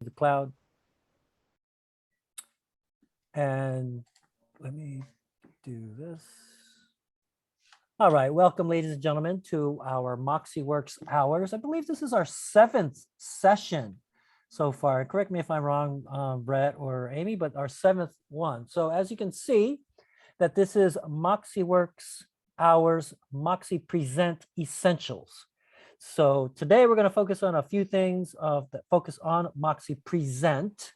the cloud. And let me do this. All right, welcome, ladies and gentlemen, to our MoxiWorks hours. I believe this is our 7th session so far. Correct me if I'm wrong, Brett or Amy, but our 7th one. So as you can see, that this is MoxiWorks hours, MoxiPresent Essentials. So today we're going to focus on a few things that focus on MoxiPresent.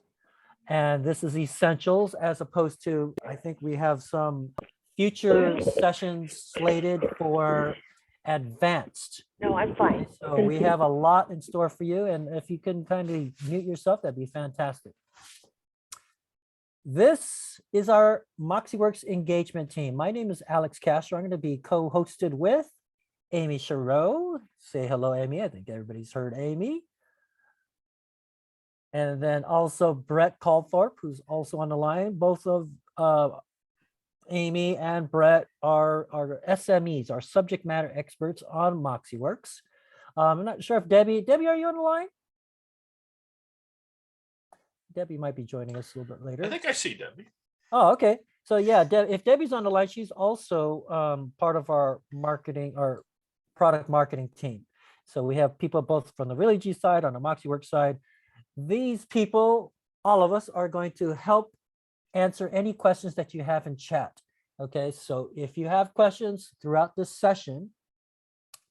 And this is essentials as opposed to, I think we have some future sessions slated for advanced. No, I'm fine. So we have a lot in store for you. And if you can kindly mute yourself, that'd be fantastic. This is our MoxiWorks engagement team. My name is Alex Castro. I'm going to be co-hosted with Amy Chereau. Say hello, Amy. I think everybody's heard Amy. And then also Brett Calthorpe, who's also on the line. Both of Amy and Brett are SMEs, our subject matter experts on MoxiWorks. I'm not sure if Debbie, are you on the line? Debbie might be joining us a little bit later. I think I see Debbie. Oh, okay. So yeah, if Debbie's on the line, she's also part of our marketing or product marketing team. So we have people both from the Really G side, on the MoxiWorks side. These people, all of us, are going to help answer any questions that you have in chat. Okay, so if you have questions throughout this session,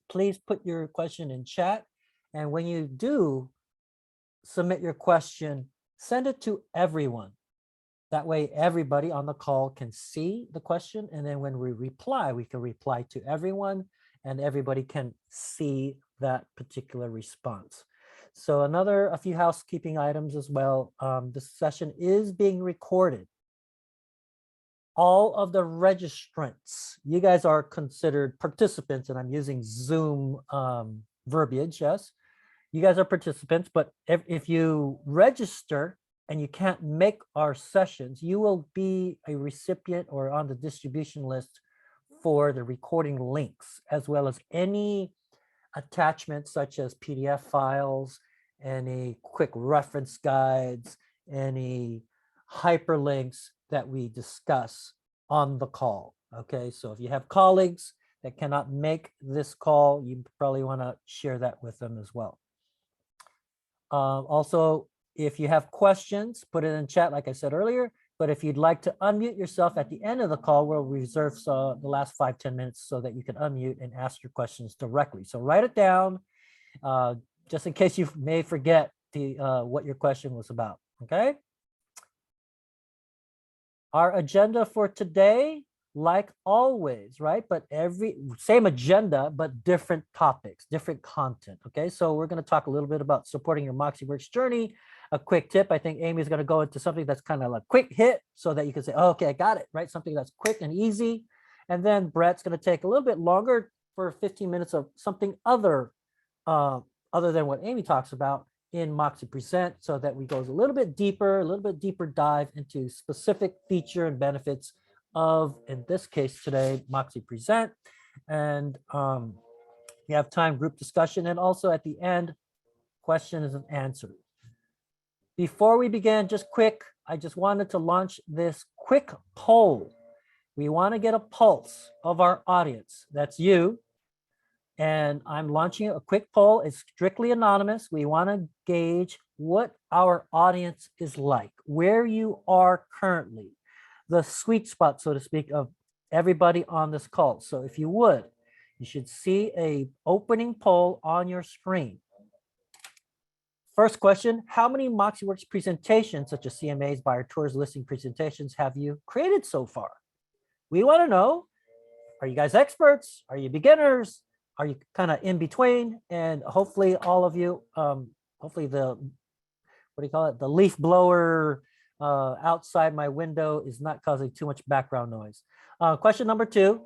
please put your question in chat. And when you do submit your question, send it to everyone. That way, everybody on the call can see the question. And then when we reply, we can reply to everyone and everybody can see that particular response. So a few housekeeping items as well. This session is being recorded. All of the registrants, you guys are considered participants, and I'm using Zoom verbiage, yes. You guys are participants, but if you register and you can't make our sessions, you will be a recipient or on the distribution list for the recording links, as well as any attachments such as PDF files, any quick reference guides, any hyperlinks that we discuss on the call. Okay, so if you have colleagues that cannot make this call, you probably want to share that with them as well. Also, if you have questions, put it in chat, like I said earlier. But if you'd like to unmute yourself at the end of the call, we'll reserve the last 5-10 minutes so that you can unmute and ask your questions directly. So write it down, just in case you may forget what your question was about, okay? Our agenda for today, like always, right? But same agenda, but different topics, different content, okay? So we're gonna talk a little bit about supporting your MoxiWorks journey. A quick tip, I think Amy's gonna go into something that's kind of like quick hit so that you can say, oh, okay, I got it, right? Something that's quick and easy. And then Brett's gonna take a little bit longer for 15 minutes of something other than what Amy talks about in MoxiPresent, so that we go a little bit deeper dive into specific feature and benefits of, in this case today, MoxiPresent. And we have time group discussion, and also at the end, questions and answers. Before we begin, I just wanted to launch this quick poll. We want to get a pulse of our audience. That's you. And I'm launching a quick poll. It's strictly anonymous. We want to gauge what our audience is like, where you are currently, the sweet spot, so to speak, of everybody on this call. So if you would, you should see a opening poll on your screen. First question, how many MoxiWorks presentations, such as CMAs, buyer tours, listing presentations, have you created so far? We want to know, are you guys experts? Are you beginners? Are you kind of in between? And hopefully all of you, hopefully the, what do you call it? The leaf blower outside my window is not causing too much background noise. Question number 2,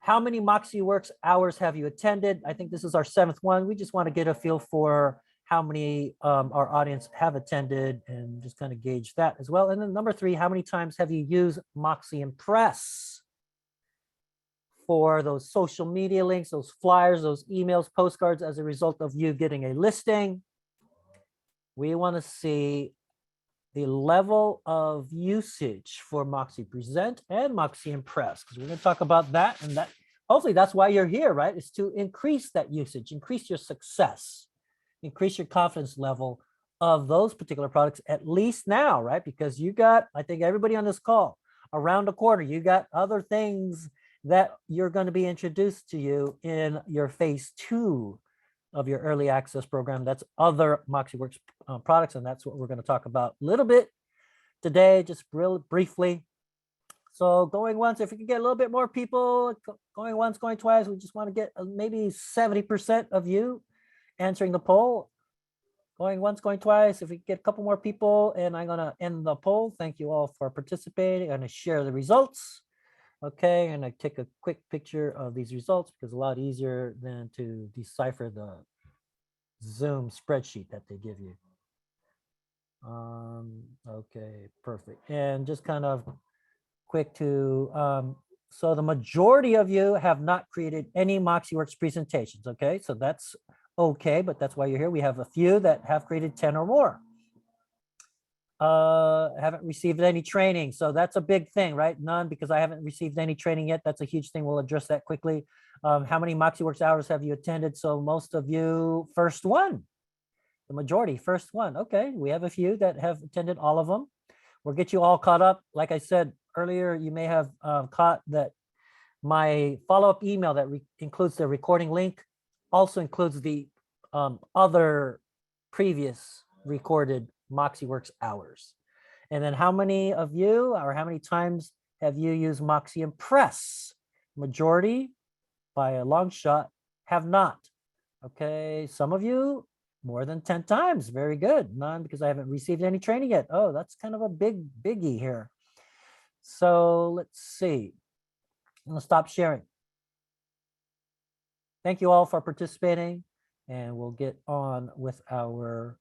how many MoxiWorks hours have you attended? I think this is our 7th one. We just want to get a feel for how many our audience have attended and just kind of gauge that as well. And then number 3, how many times have you used Moxie Impress for those social media links, those flyers, those emails, postcards as a result of you getting a listing? We want to see the level of usage for MoxiPresent and MoxiImpress, because we're going to talk about that, and that hopefully that's why you're here, right? Is to increase that usage, increase your success, increase your confidence level of those particular products, at least now, right? Because you got, I think everybody on this call, around the corner, you got other things that you're going to be introduced to you in your phase 2 of your early access program. That's other MoxiWorks products, and that's what we're going to talk about a little bit today, just real briefly. So going once, if we can get a little bit more people, going once, going twice, we just want to get maybe 70% of you answering the poll. Going once, going twice, if we get a couple more people, and I'm going to end the poll. Thank you all for participating. I'm going to share the results. Okay, and I take a quick picture of these results because it's a lot easier than to decipher the Zoom spreadsheet that they give you. Okay, perfect. And just kind of quick to, so the majority of you have not created any MoxiWorks presentations, okay? So that's okay, but that's why you're here. We have a few that have created 10 or more. Haven't received any training. So that's a big thing, right? None, because I haven't received any training yet. That's a huge thing. We'll address that quickly. How many MoxiWorks hours have you attended? So most of you, first one, the majority, first one. Okay, we have a few that have attended all of them. We'll get you all caught up. Like I said earlier, you may have caught that my follow-up email that includes the recording link also includes the other previous recorded MoxiWorks hours. And then how many of you, or how many times have you used MoxiImpress? Majority, by a long shot, have not. Okay, some of you more than 10 times. Very good. None, because I haven't received any training yet. Oh, that's kind of a biggie here. So let's see. I'm gonna stop sharing. Thank you all for participating, and we'll get on with our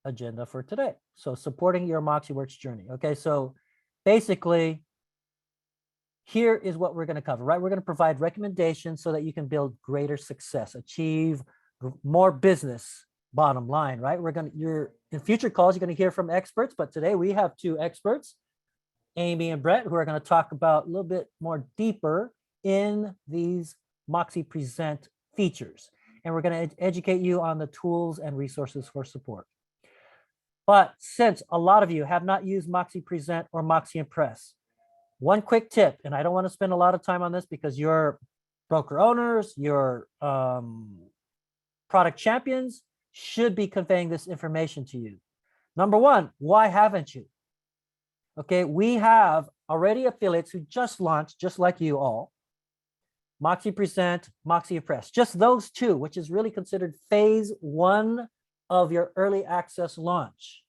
agenda for today. So supporting your MoxiWorks journey. Okay, so basically, here is what we're going to cover, right? We're going to provide recommendations so that you can build greater success, achieve more business, bottom line, right? You're in future calls, you're going to hear from experts, but today we have 2 experts, Amy and Brett, who are going to talk about a little bit more deeper in these MoxiPresent features. And we're going to educate you on the tools and resources for support. But since a lot of you have not used MoxiPresent or MoxiImpress, one quick tip, and I don't want to spend a lot of time on this because you're broker owners, your product champions should be conveying this information to you. Number one, why haven't you? Okay, we have already affiliates who just launched, just like you all, MoxiPresent, MoxiImpress, just those 2, which is really considered phase 1 of your early access launch.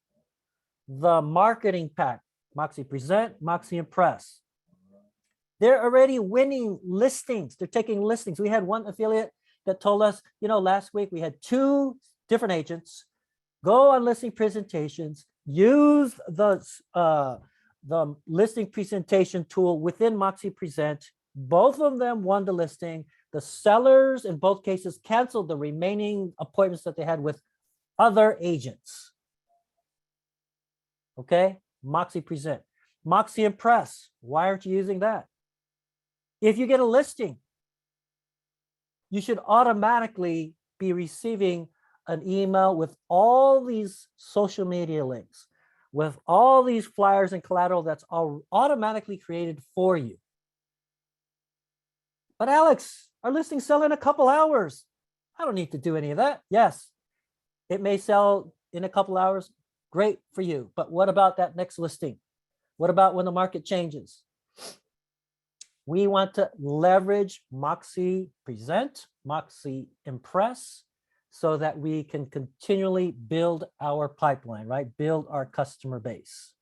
The marketing pack, MoxiPresent, MoxiImpress. They're already winning listings. They're taking listings. We had one affiliate that told us, last week we had 2 different agents go on listing presentations, use the listing presentation tool within MoxiPresent. Both of them won the listing. The sellers in both cases canceled the remaining appointments that they had with other agents. Okay, MoxiPresent. MoxiImpress, why aren't you using that? If you get a listing, you should automatically be receiving an email with all these social media links, with all these flyers and collateral that's all automatically created for you. But Alex, our listings sell in a couple hours. I don't need to do any of that. Yes, it may sell in a couple hours. Great for you. But what about that next listing? What about when the market changes? We want to leverage MoxiPresent, MoxiImpress, so that we can continually build our pipeline, right? Build our customer base.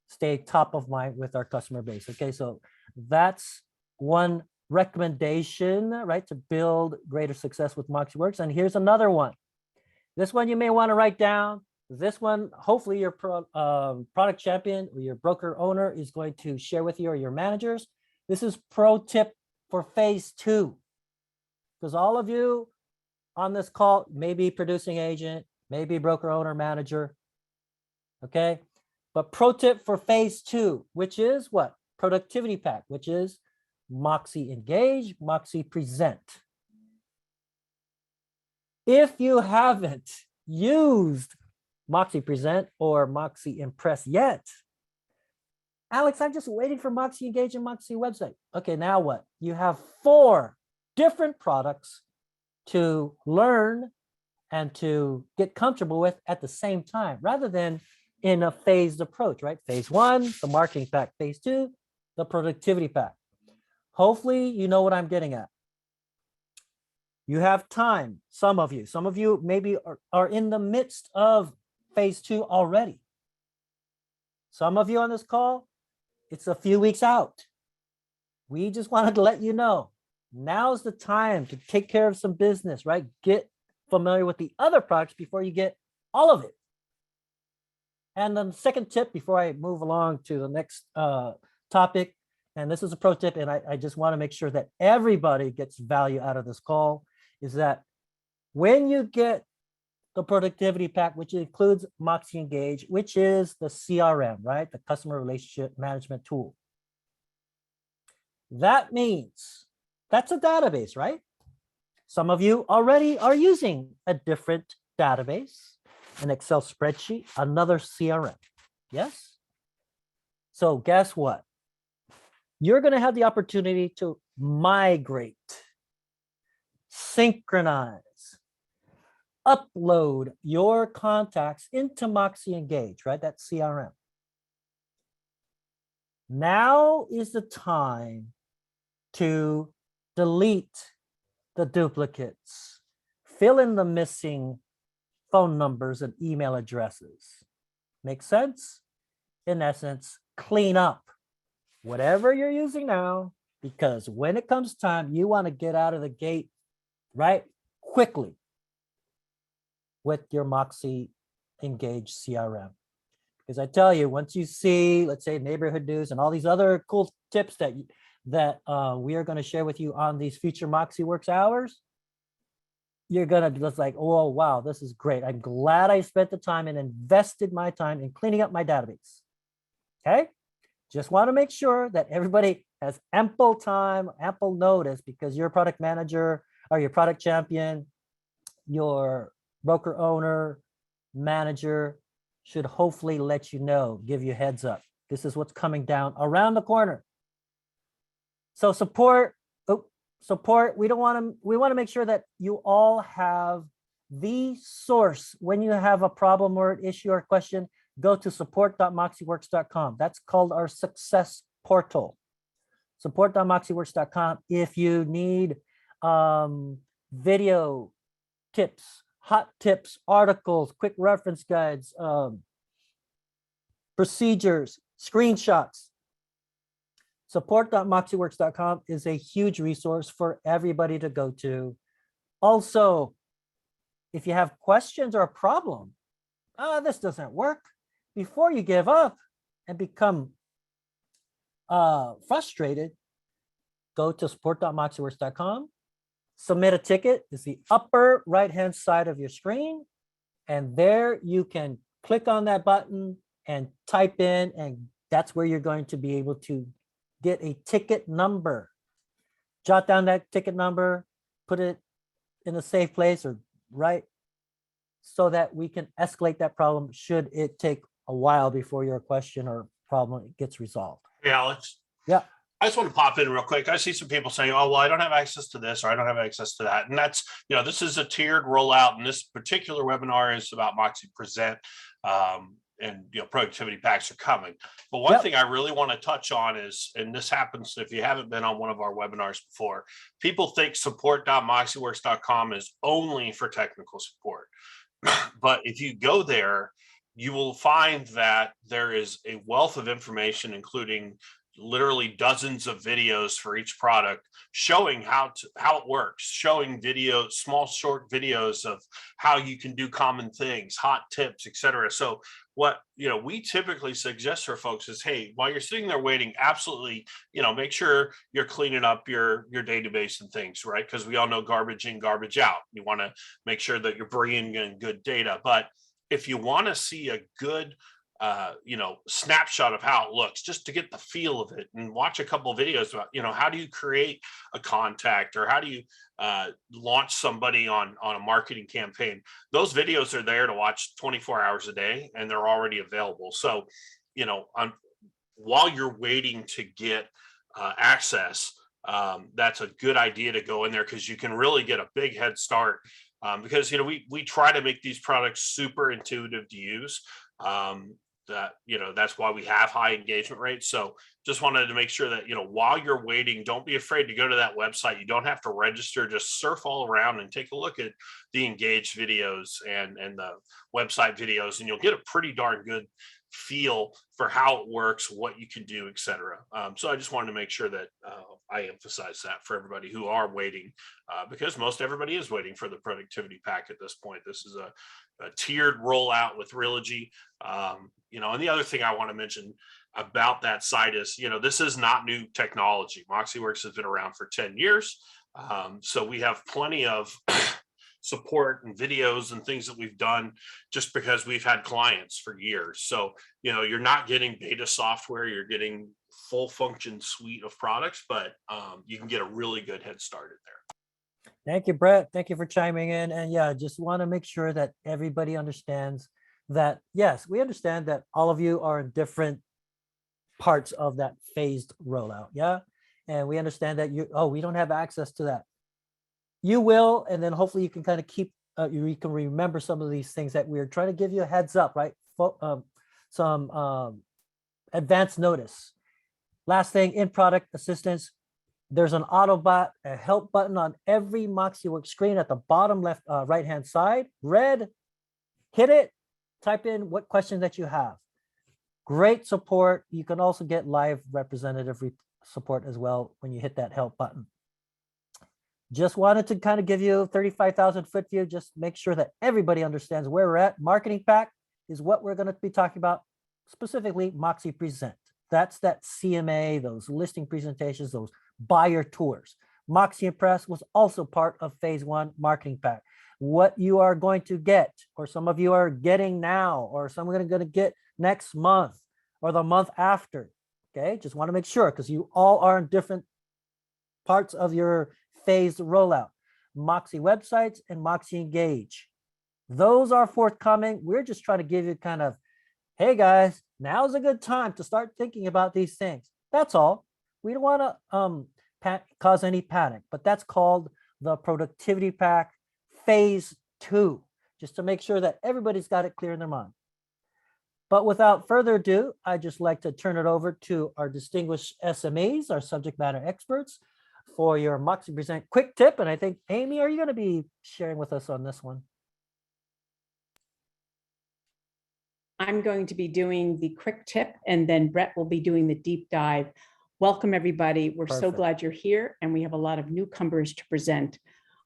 Stay top of mind with our customer base. Okay, so that's one recommendation, right? To build greater success with MoxiWorks. And here's another one. This one you may want to write down. This one, hopefully your product champion or your broker owner is going to share with you, or your managers. This is pro tip for phase 2, because all of you on this call, maybe producing agent, maybe broker owner manager. Okay. But pro tip for phase 2, which is what? Productivity pack, which is Moxie Engage, Moxie Present. If you haven't used Moxie Present or Moxie Impress yet, Alex, I'm just waiting for Moxie Engage and Moxie website. Okay, now what? You have 4 different products to learn and to get comfortable with at the same time, rather than in a phased approach, right? Phase 1, the marketing pack. Phase 2, the productivity pack. Hopefully, you know what I'm getting at. You have time, some of you maybe are in the midst of phase 2 already. Some of you on this call, it's a few weeks out. We just wanted to let you know, now's the time to take care of some business, right? Get familiar with the other products before you get all of it. And then the second tip before I move along to the next topic, and this is a pro tip, and I just want to make sure that everybody gets value out of this call, is that when you get the productivity pack, which includes Moxie Engage, which is the CRM, right? The customer relationship management tool. That means that's a database, right? Some of you already are using a different database, an Excel spreadsheet, another CRM. Yes? So guess what? You're going to have the opportunity to migrate, synchronize, upload your contacts into Moxie Engage, right? That CRM. Now is the time to delete the duplicates, fill in the missing phone numbers and email addresses. Make sense? In essence, clean up whatever you're using now, because when it comes time, you want to get out of the gate, right? Quickly with your Moxie Engage CRM. Because I tell you, once you see, let's say, neighborhood news and all these other cool tips that we are going to share with you on these future Moxie Works hours, you're going to just like, oh, wow, this is great. I'm glad I spent the time and invested my time in cleaning up my database. Okay? Just want to make sure that everybody has ample time, ample notice, because your product manager or your product champion, your broker owner, manager should hopefully let you know, give you a heads up. This is what's coming down around the corner. So support, we want to make sure that you all have the source. When you have a problem or an issue or question, go to support.moxieworks.com. That's called our success portal. Support.moxieworks.com. If you need video tips, hot tips, articles, quick reference guides, procedures, screenshots, support.moxieworks.com is a huge resource for everybody to go to. Also, if you have questions or a problem, this doesn't work, before you give up and become frustrated, go to support.moxieworks.com. Submit a ticket is the upper right-hand side of your screen. And there you can click on that button and type in, and that's where you're going to be able to get a ticket number. Jot down that ticket number, put it in a safe place or right, so that we can escalate that problem should it take a while before your question or problem gets resolved. Hey, Alex. Yeah. I just want to pop in real quick. I see some people saying, oh, well, I don't have access to this, or I don't have access to that. And that's, this is a tiered rollout. And this particular webinar is about MoxiPresent. And productivity packs are coming. But one thing I really want to touch on is, and this happens if you haven't been on one of our webinars before, people think support.moxieworks.com is only for technical support. But if you go there, you will find that there is a wealth of information, including literally dozens of videos for each product showing how it works, showing videos, small short videos of how you can do common things, hot tips, etc. So what we typically suggest for folks is, hey, while you're sitting there waiting, absolutely, make sure you're cleaning up your database and things, right? Because we all know garbage in, garbage out. You want to make sure that you're bringing in good data. But if you want to see a good snapshot of how it looks, just to get the feel of it, and watch a couple of videos about, how do you create a contact, or how do you launch somebody on a marketing campaign. Those videos are there to watch 24 hours a day, and they're already available. So, while you're waiting to get access, that's a good idea to go in there, because you can really get a big head start. Because we try to make these products super intuitive to use. That's why we have high engagement rates. So just wanted to make sure that, while you're waiting, don't be afraid to go to that website. You don't have to register, just surf all around and take a look at the engaged videos and the website videos, and you'll get a pretty darn good feel for how it works, what you can do, etc. So I just wanted to make sure that I emphasize that for everybody who are waiting, because most everybody is waiting for the productivity pack at this point. This is a tiered rollout with Realogy. And the other thing I want to mention about that site is, this is not new technology. MoxiWorks has been around for 10 years. So we have plenty of support and videos and things that we've done just because we've had clients for years. So, you're not getting beta software, you're getting full function suite of products, but you can get a really good head start in there. Thank you, Brett. Thank you for chiming in. And yeah, just want to make sure that everybody understands that, yes, we understand that all of you are in different parts of that phased rollout. Yeah. And we understand that we don't have access to that. You will, and then hopefully you can kind of keep, you can remember some of these things that we're trying to give you a heads up, right? Some advance notice. Last thing, in product assistance, there's an Autobot, a help button on every MoxiWorks screen at the bottom left, right-hand side, red, hit it, type in what question that you have. Great support. You can also get live representative support as well when you hit that help button. Just wanted to kind of give you a 35,000 foot view, just make sure that everybody understands where we're at. Marketing pack is what we're going to be talking about, specifically MoxiPresent. That's that CMA, those listing presentations, those buyer tours. MoxiImpress was also part of phase 1 marketing pack. What you are going to get, or some of you are getting now, or some are going to get next month or the month after. Okay, just want to make sure, because you all are in different parts of your phased rollout. Moxie websites and Moxie Engage. Those are forthcoming. We're just trying to give you kind of, hey guys, now's a good time to start thinking about these things. That's all. We don't want to cause any panic, but that's called the productivity pack phase 2, just to make sure that everybody's got it clear in their mind. But without further ado, I'd just like to turn it over to our distinguished SMEs, our subject matter experts, for your MoxiPresent quick tip. And I think, Amy, are you going to be sharing with us on this one? I'm going to be doing the quick tip, and then Brett will be doing the deep dive. Welcome, everybody. We're so glad you're here, and we have a lot of newcomers to present.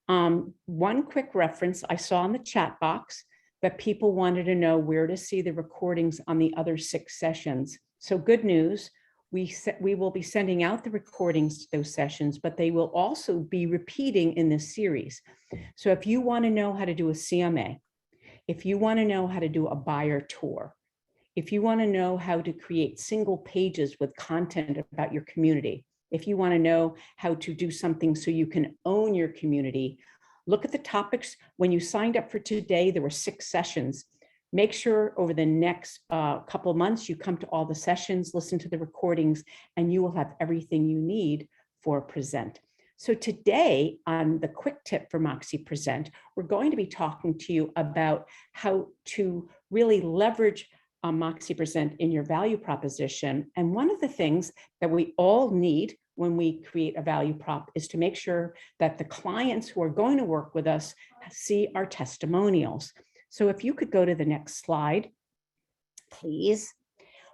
One quick reference, I saw in the chat box that people wanted to know where to see the recordings on the other 6 sessions. So good news, we will be sending out the recordings to those sessions, but they will also be repeating in this series. So if you want to know how to do a CMA, if you want to know how to do a buyer tour, if you want to know how to create single pages with content about your community, if you want to know how to do something so you can own your community, look at the topics. When you signed up for today, there were 6 sessions. Make sure over the next couple of months, you come to all the sessions, listen to the recordings, and you will have everything you need for Present. So today on the quick tip for MoxiPresent, we're going to be talking to you about how to really leverage MoxiPresent in your value proposition. And one of the things that we all need when we create a value prop is to make sure that the clients who are going to work with us see our testimonials. So if you could go to the next slide, please.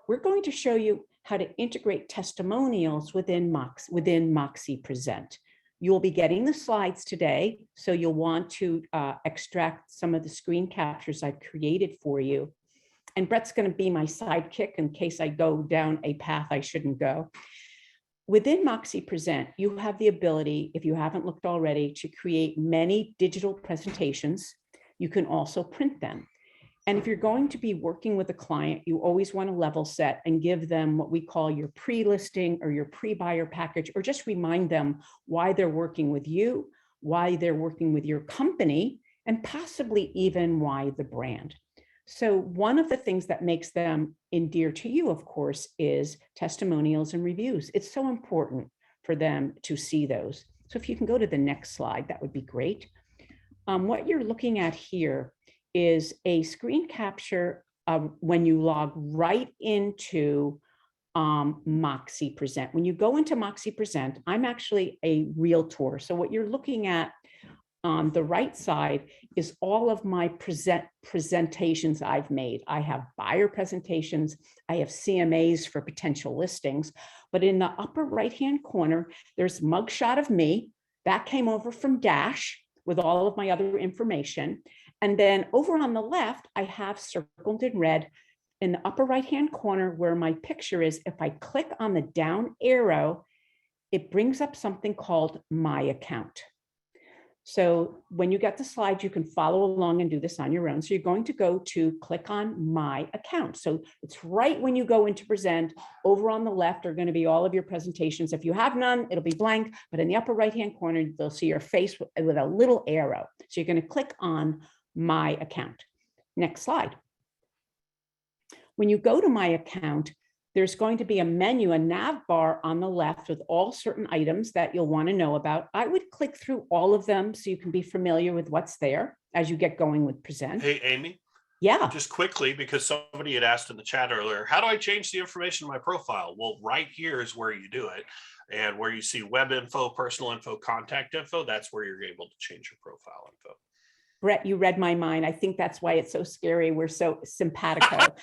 We're going to show you how to integrate testimonials within MoxiPresent. You'll be getting the slides today, so you'll want to extract some of the screen captures I've created for you. And Brett's going to be my sidekick in case I go down a path I shouldn't go. Within MoxiPresent, you have the ability, if you haven't looked already, to create many digital presentations. You can also print them. And if you're going to be working with a client, you always want to level set and give them what we call your pre-listing or your pre-buyer package, or just remind them why they're working with you, why they're working with your company, and possibly even why the brand. So one of the things that makes them endear to you, of course, is testimonials and reviews. It's so important for them to see those. So if you can go to the next slide, that would be great. What you're looking at here is a screen capture when you log right into MoxiPresent. When you go into MoxiPresent, I'm actually a realtor. So what you're looking at on the right side is all of my presentations I've made. I have buyer presentations, I have CMAs for potential listings, but in the upper right-hand corner, there's a mugshot of me. That came over from Dash with all of my other information. And then over on the left, I have circled in red in the upper right-hand corner where my picture is. If I click on the down arrow, it brings up something called My Account. So when you get the slides, you can follow along and do this on your own. So you're going to go to click on My Account. So it's right when you go into present. Over on the left are going to be all of your presentations. If you have none, it'll be blank, but in the upper right-hand corner, they'll see your face with a little arrow. So you're going to click on My Account. Next slide. When you go to My Account, there's going to be a menu, a nav bar on the left with all certain items that you'll want to know about. I would click through all of them so you can be familiar with what's there as you get going with present. Hey, Amy. Yeah. Just quickly, because somebody had asked in the chat earlier, how do I change the information in my profile? Well, right here is where you do it. And where you see web info, personal info, contact info, that's where you're able to change your profile info. Brett, you read my mind. I think that's why it's so scary. We're so simpatico.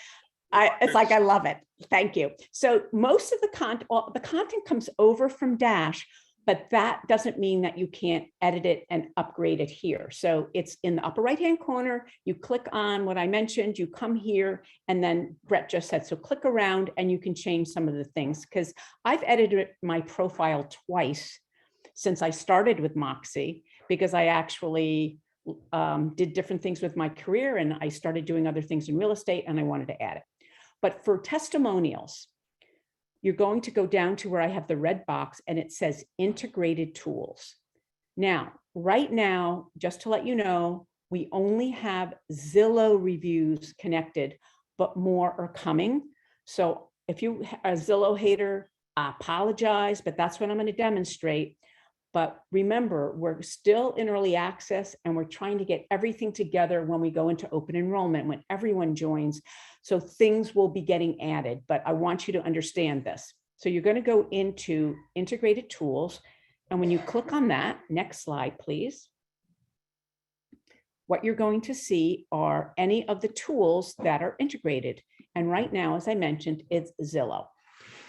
It's like, I love it. Thank you. So most of the content comes over from Dash, but that doesn't mean that you can't edit it and upgrade it here. So it's in the upper right-hand corner. You click on what I mentioned, you come here, and then Brett just said, so click around and you can change some of the things, because I've edited my profile twice since I started with Moxie, because I actually did different things with my career and I started doing other things in real estate and I wanted to add it. But for testimonials, you're going to go down to where I have the red box and it says integrated tools. Now, right now, just to let you know, we only have Zillow reviews connected, but more are coming. So if you are a Zillow hater, I apologize, but that's what I'm going to demonstrate. But remember, we're still in early access and we're trying to get everything together when we go into open enrollment, when everyone joins. So things will be getting added, but I want you to understand this. So you're going to go into integrated tools. And when you click on that, next slide, please. What you're going to see are any of the tools that are integrated. And right now, as I mentioned, it's Zillow.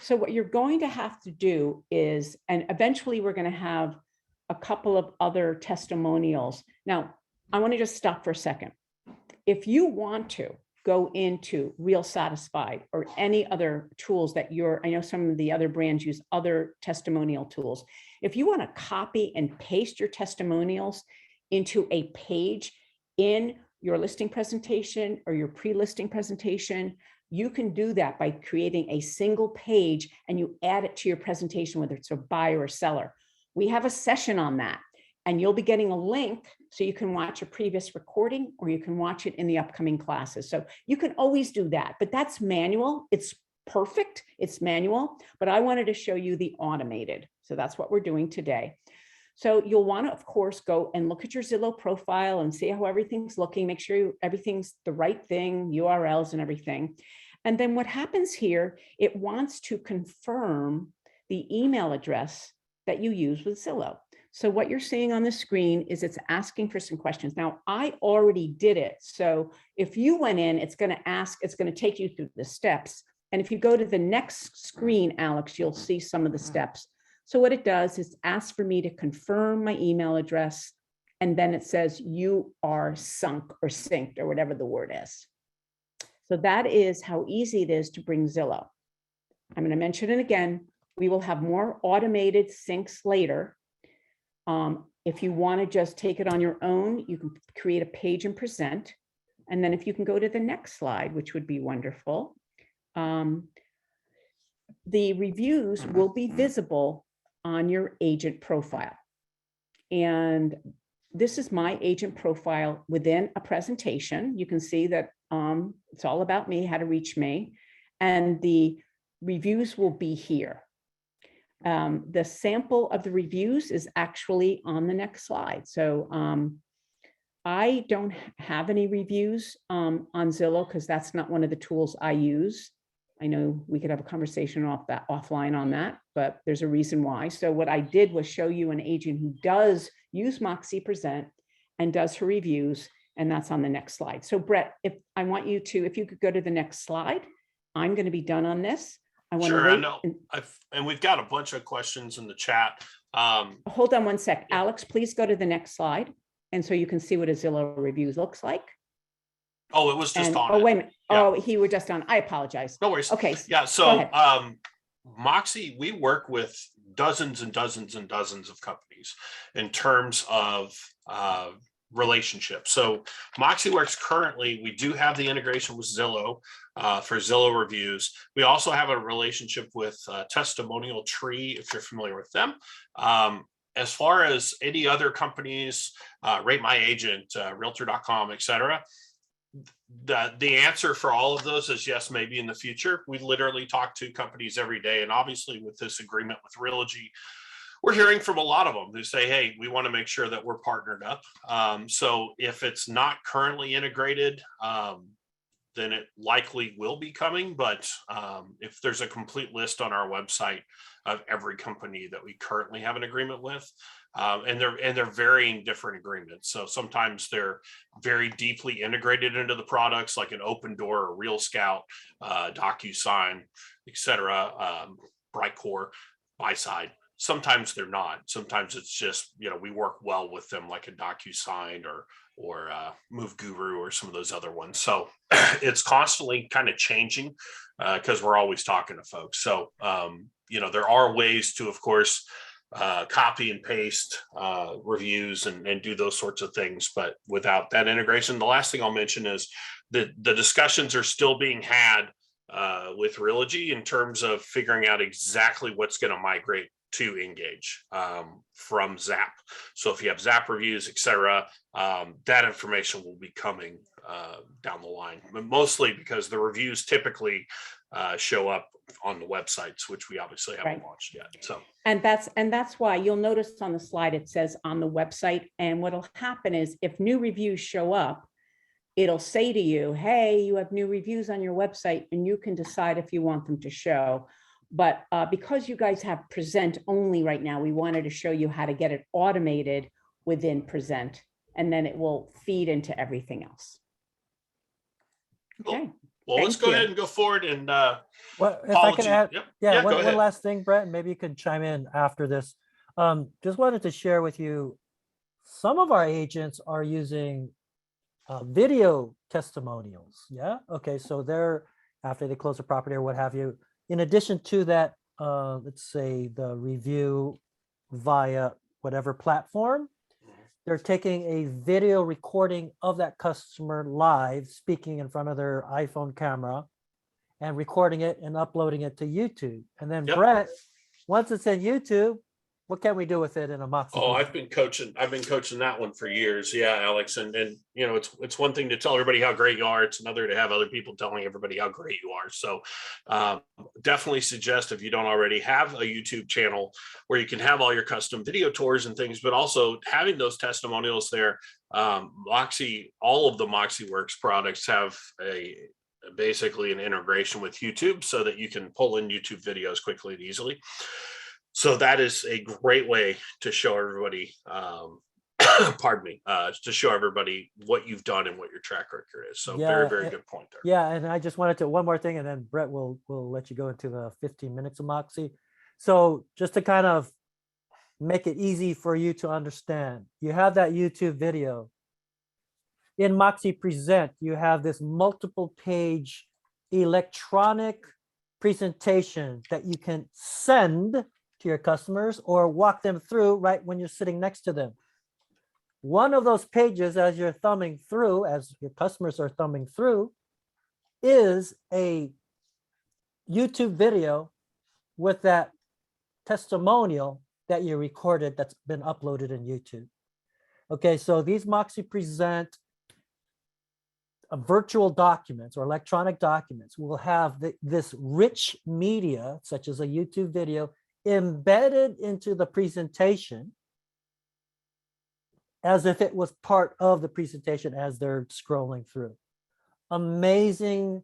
So what you're going to have to do is, and eventually we're going to have a couple of other testimonials. Now, I want to just stop for a second. If you want to go into Real Satisfied or any other tools that I know some of the other brands use other testimonial tools. If you want to copy and paste your testimonials into a page in your listing presentation or your pre-listing presentation, you can do that by creating a single page and you add it to your presentation, whether it's a buyer or seller. We have a session on that and you'll be getting a link so you can watch a previous recording or you can watch it in the upcoming classes. So you can always do that, but that's manual. It's perfect. It's manual, but I wanted to show you the automated. So that's what we're doing today. So you'll want to, of course, go and look at your Zillow profile and see how everything's looking, make sure everything's the right thing, URLs and everything. And then what happens here, it wants to confirm the email address that you use with Zillow. So what you're seeing on the screen is it's asking for some questions. Now, I already did it. So if you went in, it's going to take you through the steps And if you go to the next screen, Alex, you'll see some of the steps. So what it does is ask for me to confirm my email address. And then it says you are sunk or synced or whatever the word is. So that is how easy it is to bring Zillow. I'm going to mention it again. We will have more automated syncs later. If you want to just take it on your own, you can create a page and present. And then if you can go to the next slide, which would be wonderful. The reviews will be visible on your agent profile. And this is my agent profile within a presentation. You can see that it's all about me, how to reach me. And the reviews will be here. The sample of the reviews is actually on the next slide. So I don't have any reviews on Zillow because that's not one of the tools I use. I know we could have a conversation offline on that, but there's a reason why. So what I did was show you an agent who does use MoxiPresent and does her reviews, and that's on the next slide. So Brett, if you could go to the next slide, I'm going to be done on this. Sure, I know. And we've got a bunch of questions in the chat. Hold on one sec. Alex, please go to the next slide. And so you can see what a Zillow reviews looks like. Oh, it was just on. Oh, wait a minute. Yeah. Oh, he were just on. I apologize. No worries. Okay. Yeah. So Moxie, we work with dozens and dozens and dozens of companies in terms of relationships. So MoxieWorks currently, we do have the integration with Zillow for Zillow reviews. We also have a relationship with Testimonial Tree, if you're familiar with them. As far as any other companies, Rate My Agent, Realtor.com, etc., the answer for all of those is yes, maybe in the future. We literally talk to companies every day, and obviously with this agreement with Realogy, we're hearing from a lot of them who say, hey, we want to make sure that we're partnered up. So if it's not currently integrated, then it likely will be coming. But if there's a complete list on our website of every company that we currently have an agreement with, and they're varying different agreements. So sometimes they're very deeply integrated into the products, like an Open Door or Real Scout, DocuSign, etc., Brightcore, Buyside. Sometimes they're not. Sometimes it's just, we work well with them, like a DocuSign or Move Guru or some of those other ones. So it's constantly kind of changing because we're always talking to folks. So, there are ways to, of course, copy and paste reviews and do those sorts of things. But without that integration, the last thing I'll mention is the discussions are still being had with Realogy in terms of figuring out exactly what's going to migrate to Engage from Zap. So if you have Zap reviews, etc., that information will be coming down the line, but mostly because the reviews typically show up on the websites, which we obviously haven't launched yet. So and that's why you'll notice on the slide it says on the website. And what'll happen is if new reviews show up, it'll say to you, hey, you have new reviews on your website, and you can decide if you want them to show. But because you guys have Present only right now, we wanted to show you how to get it automated within Present, and then it will feed into everything else. Okay. Well, let's go ahead and go forward. And well, if I can add, one last thing, Brett, and maybe you could chime in after this. Just wanted to share with you, some of our agents are using video testimonials. Yeah. Okay. So they're, after they close the property or what have you, in addition to that, let's say the review via whatever platform, they're taking a video recording of that customer live speaking in front of their iPhone camera and recording it and uploading it to YouTube. And then Brett, once it's in YouTube, what can we do with it in a Moxie? Oh, I've been coaching that one for years. Yeah, Alex. And it's one thing to tell everybody how great you are. It's another to have other people telling everybody how great you are. So definitely suggest, if you don't already have a YouTube channel where you can have all your custom video tours and things, but also having those testimonials there. Moxie, all of the MoxiWorks products have basically an integration with YouTube so that you can pull in YouTube videos quickly and easily. So that is a great way to show everybody pardon me, to show everybody what you've done and what your track record is. So Yeah, very good point there. Yeah, and I just wanted to one more thing, and then Brett will let you go into the 15 minutes of Moxie. So just to kind of make it easy for you to understand, you have that YouTube video. In MoxiPresent, you have this multiple page electronic presentation that you can send to your customers or walk them through right when you're sitting next to them. One of those pages, as you're thumbing through, as your customers are thumbing through, is a YouTube video with that testimonial that you recorded that's been uploaded in YouTube. Okay, so these MoxiPresent virtual documents or electronic documents will have this rich media, such as a YouTube video, embedded into the presentation as if it was part of the presentation as they're scrolling through. Amazing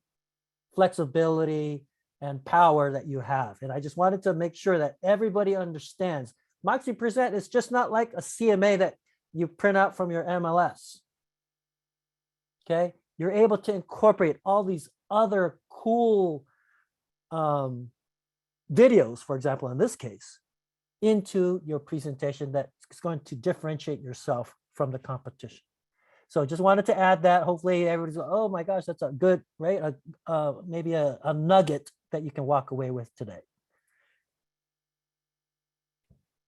flexibility and power that you have. And I just wanted to make sure that everybody understands MoxiPresent is just not like a CMA that you print out from your MLS. Okay, you're able to incorporate all these other cool videos, for example, in this case, into your presentation that's going to differentiate yourself from the competition. So just wanted to add that. Hopefully everybody's like, oh my gosh, that's a good, right? Maybe a nugget that you can walk away with today.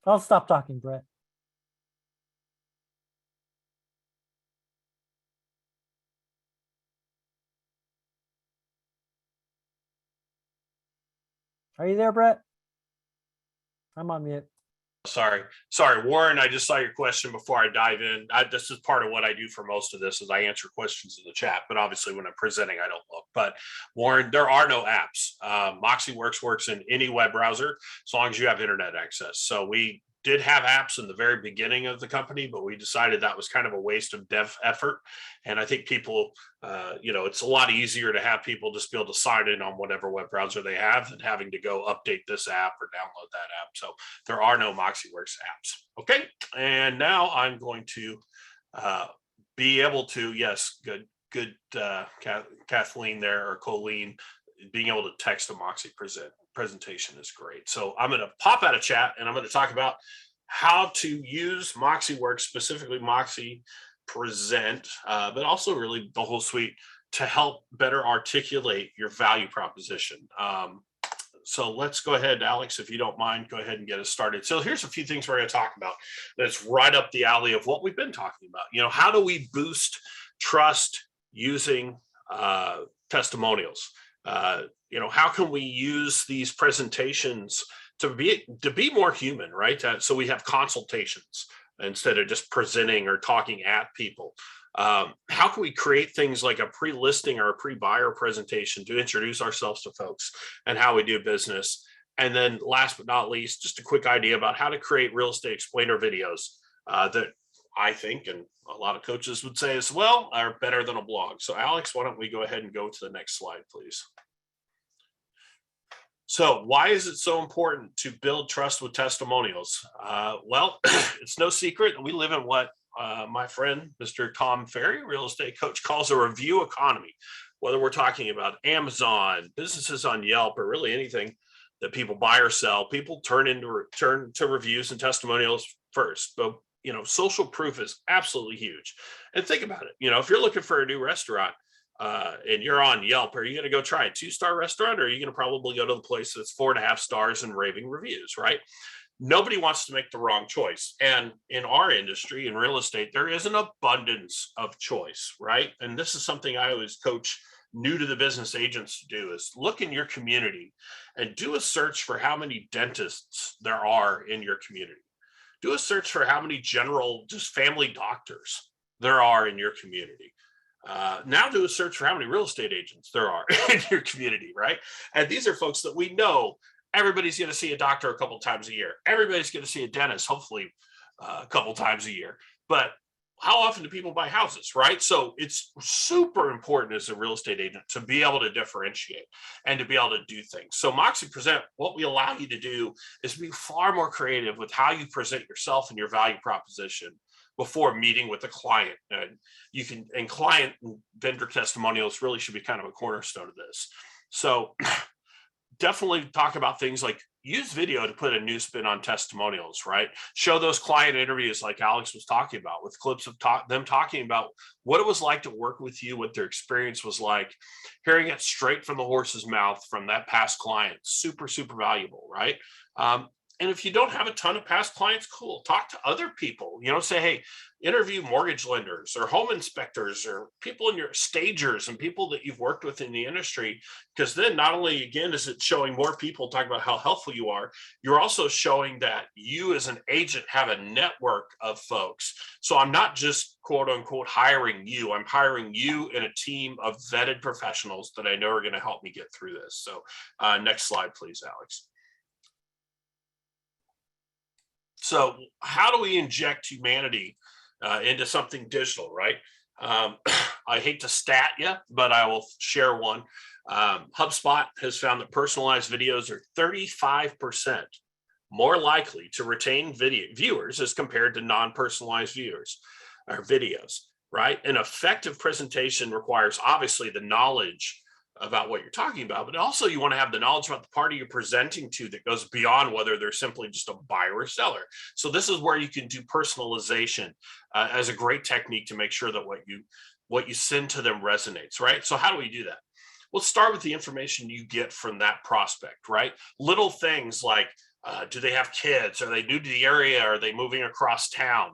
I'll stop talking, Brett. Are you there, Brett? I'm on mute. Sorry, Warren, I just saw your question before I dive in. This is part of what I do for most of this is I answer questions in the chat, but obviously when I'm presenting, I don't look. But Warren, there are no apps. MoxiWorks works in any web browser as long as you have internet access. So we did have apps in the very beginning of the company, but we decided that was kind of a waste of dev effort. And I think people, it's a lot easier to have people just be able to sign in on whatever web browser they have than having to go update this app or download that app. So there are no MoxiWorks apps. Okay. And now I'm going to be able to, yes, good Kathleen there, or Colleen, being able to text a MoxiPresent presentation is great. So I'm going to pop out of chat and I'm going to talk about how to use MoxiWorks, specifically MoxiPresent, but also really the whole suite to help better articulate your value proposition. So let's go ahead, Alex, if you don't mind, go ahead and get us started. So here's a few things we're going to talk about that's right up the alley of what we've been talking about. How do we boost trust using testimonials? How can we use these presentations to be more human, right? So we have consultations instead of just presenting or talking at people. How can we create things like a pre-listing or a pre-buyer presentation to introduce ourselves to folks and how we do business? And then last but not least, just a quick idea about how to create real estate explainer videos that I think, and a lot of coaches would say as well, are better than a blog. So Alex, why don't we go ahead and go to the next slide, please? So why is it so important to build trust with testimonials? Well, it's no secret we live in what my friend, Mr. Tom Ferry, real estate coach, calls a review economy. Whether we're talking about Amazon, businesses on Yelp, or really anything that people buy or sell, people turn to reviews and testimonials first. But social proof is absolutely huge. And think about it. If you're looking for a new restaurant and you're on Yelp, are you going to go try a 2-star restaurant, or are you going to probably go to the place that's 4.5 stars and raving reviews, right? Nobody wants to make the wrong choice. And in our industry, in real estate, there is an abundance of choice, right? And this is something I always coach new to the business agents to do, is look in your community and do a search for how many dentists there are in your community. Do a search for how many general, just family doctors there are in your community. Now do a search for how many real estate agents there are in your community, right? And these are folks that we know everybody's going to see a doctor a couple times a year. Everybody's going to see a dentist, hopefully a couple times a year. But how often do people buy houses, right? So it's super important as a real estate agent to be able to differentiate and to be able to do things. So MoxiPresent, what we allow you to do is be far more creative with how you present yourself and your value proposition before meeting with the client. And you can, and client and vendor testimonials really should be kind of a cornerstone of this. So definitely talk about things like use video to put a new spin on testimonials, right? Show those client interviews like Alex was talking about, with clips of them talking about what it was like to work with you, what their experience was like. Hearing it straight from the horse's mouth from that past client, super, super valuable, right? And if you don't have a ton of past clients, cool, talk to other people, say, hey, interview mortgage lenders or home inspectors or people in your stagers and people that you've worked with in the industry. Because then not only, again, is it showing more people talking about how helpful you are, you're also showing that you as an agent have a network of folks. So I'm not just quote unquote hiring you, I'm hiring you and a team of vetted professionals that I know are going to help me get through this. So next slide, please, Alex. So how do we inject humanity into something digital, right? I hate to stat you, but I will share one. HubSpot has found that personalized videos are 35% more likely to retain viewers as compared to non-personalized viewers or videos, right? An effective presentation requires obviously the knowledge about what you're talking about, but also you want to have the knowledge about the party you're presenting to that goes beyond whether they're simply just a buyer or seller. So this is where you can do personalization as a great technique to make sure that what you send to them resonates, right? So how do we do that? We'll start with the information you get from that prospect, right? Little things like, do they have kids? Are they new to the area? Are they moving across town?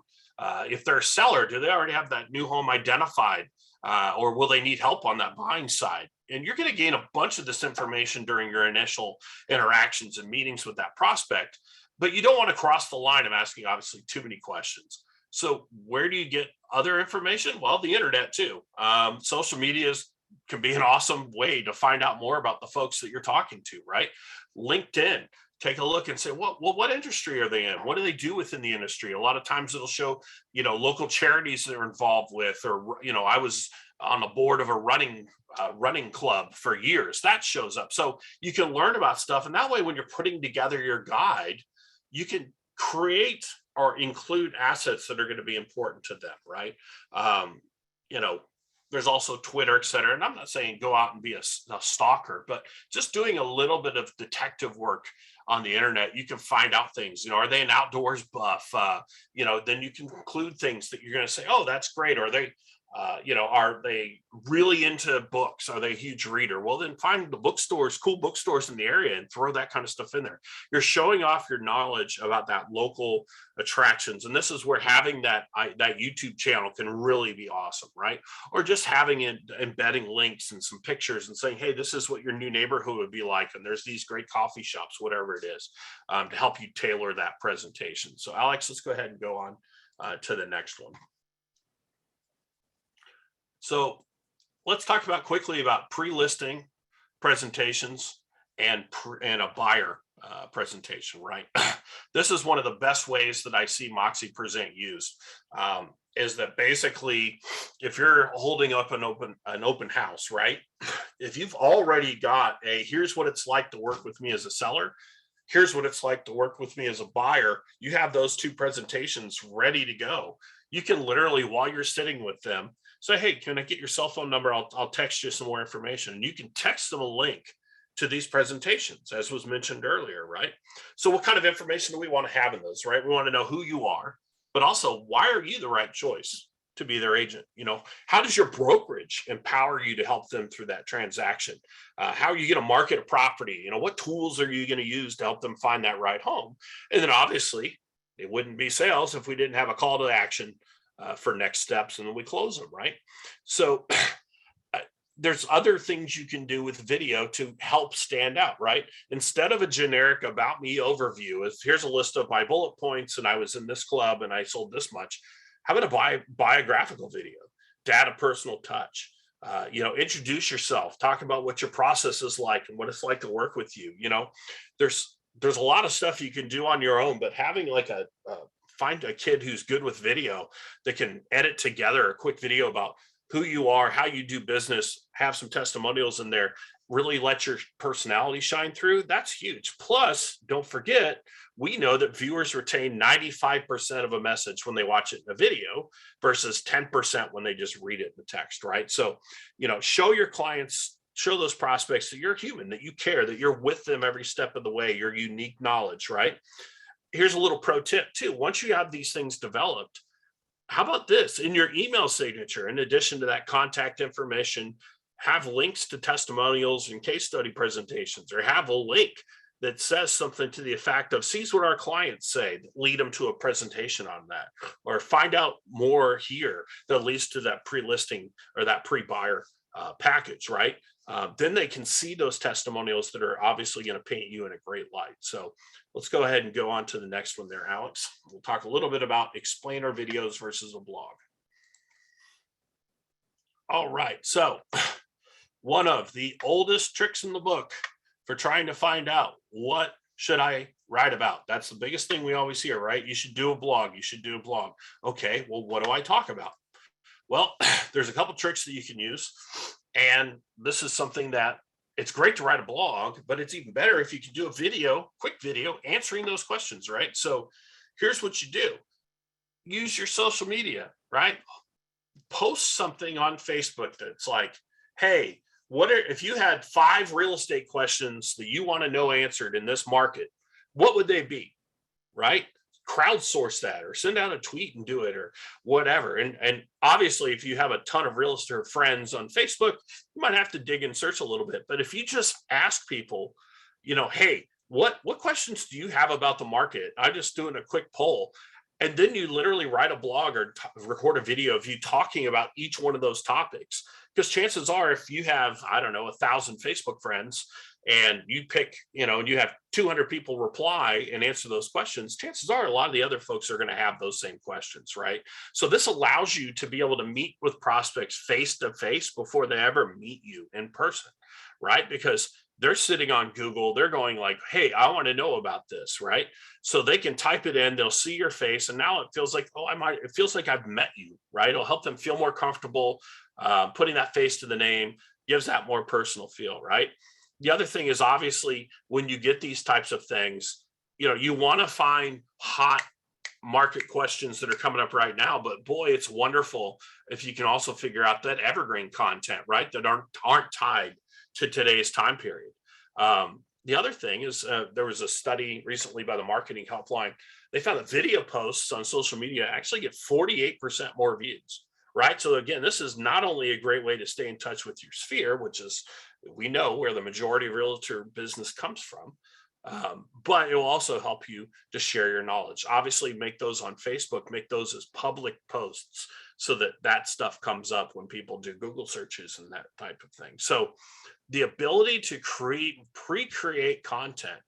If they're a seller, do they already have that new home identified? Or will they need help on that buying side? And you're going to gain a bunch of this information during your initial interactions and meetings with that prospect, but you don't want to cross the line of asking obviously too many questions. So where do you get other information? Well, the internet too. Social media can be an awesome way to find out more about the folks that you're talking to, right? LinkedIn. Take a look and say, well, what industry are they in? What do they do within the industry? A lot of times it'll show, local charities they're involved with, or, I was on the board of a running club for years. That shows up. So you can learn about stuff. And that way, when you're putting together your guide, you can create or include assets that are going to be important to them, right? There's also Twitter, et cetera. And I'm not saying go out and be a stalker, but just doing a little bit of detective work on the internet, you can find out things, are they an outdoors buff? Then you can include things that you're going to say, oh, that's great. Or are they really into books? Are they a huge reader? Well, then find the bookstores, cool bookstores in the area, and throw that kind of stuff in there. You're showing off your knowledge about that local attractions. And this is where having that YouTube channel can really be awesome, right? Or just having it, embedding links and some pictures and saying, hey, this is what your new neighborhood would be like. And there's these great coffee shops, whatever it is, to help you tailor that presentation. So Alex, let's go ahead and go on to the next one. So let's talk quickly about pre-listing presentations and a buyer presentation, right? This is one of the best ways that I see MoxiPresent used, is that basically if you're holding up an open house, right? If you've already got here's what it's like to work with me as a seller, here's what it's like to work with me as a buyer, you have those two presentations ready to go. You can literally, while you're sitting with them, say, hey, can I get your cell phone number? I'll text you some more information. And you can text them a link to these presentations, as was mentioned earlier, right? So what kind of information do we want to have in those, right? We want to know who you are, but also why are you the right choice to be their agent? How does your brokerage empower you to help them through that transaction? How are you going to market a property? What tools are you going to use to help them find that right home? And then obviously it wouldn't be sales if we didn't have a call to action for next steps, and then we close them, right? So there's other things you can do with video to help stand out, right? Instead of a generic about me overview, here's a list of my bullet points and I was in this club and I sold this much. How about a biographical video, add a personal touch? Introduce yourself, talk about what your process is like and what it's like to work with you. There's a lot of stuff you can do on your own, but having like find a kid who's good with video that can edit together a quick video about who you are, how you do business, have some testimonials in there, really let your personality shine through. That's huge. Plus, don't forget, we know that viewers retain 95% of a message when they watch it in a video versus 10% when they just read it in the text, right? So, show your clients, show those prospects that you're human, that you care, that you're with them every step of the way, your unique knowledge, right? Here's a little pro tip too. Once you have these things developed, how about this? In your email signature, in addition to that contact information, have links to testimonials and case study presentations, or have a link that says something to the effect of, "See what our clients say," lead them to a presentation on that, or find out more here that leads to that pre-listing or that pre-buyer package, right? Then they can see those testimonials that are obviously going to paint you in a great light. So let's go ahead and go on to the next one there, Alex. We'll talk a little bit about explainer videos versus a blog. All right. So one of the oldest tricks in the book for trying to find out what should I write about. That's the biggest thing we always hear, right? You should do a blog. You should do a blog. Okay, well, what do I talk about? Well, there's a couple tricks that you can use. And this is something that it's great to write a blog, but it's even better if you can do a video, quick video, answering those questions, right? So here's what you do. Use your social media, right? Post something on Facebook that's like, hey, if you had 5 real estate questions that you want to know answered in this market, what would they be, right? Crowdsource that, or send out a tweet and do it, or whatever. And obviously, if you have a ton of real estate friends on Facebook, you might have to dig and search a little bit. But if you just ask people, hey, what questions do you have about the market? I'm just doing a quick poll. And then you literally write a blog or record a video of you talking about each one of those topics. Because chances are, if you have, 1,000 Facebook friends, and you pick, and you have 200 people reply and answer those questions, chances are a lot of the other folks are going to have those same questions, right? So this allows you to be able to meet with prospects face to face before they ever meet you in person, right? Because they're sitting on Google, they're going like, hey, I want to know about this, right? So they can type it in, they'll see your face, and now it feels like, it feels like I've met you, right? It'll help them feel more comfortable putting that face to the name, gives that more personal feel, right? The other thing is, obviously, when you get these types of things, you want to find hot market questions that are coming up right now, but boy, it's wonderful if you can also figure out that evergreen content, right? That aren't tied to today's time period. The other thing is, there was a study recently by the Marketing Helpline. They found that video posts on social media actually get 48% more views, right? So again, this is not only a great way to stay in touch with your sphere, which is, we know, where the majority of realtor business comes from, but it will also help you to share your knowledge. Obviously, make those on Facebook, make those as public posts so that stuff comes up when people do Google searches and that type of thing. So the ability to pre-create content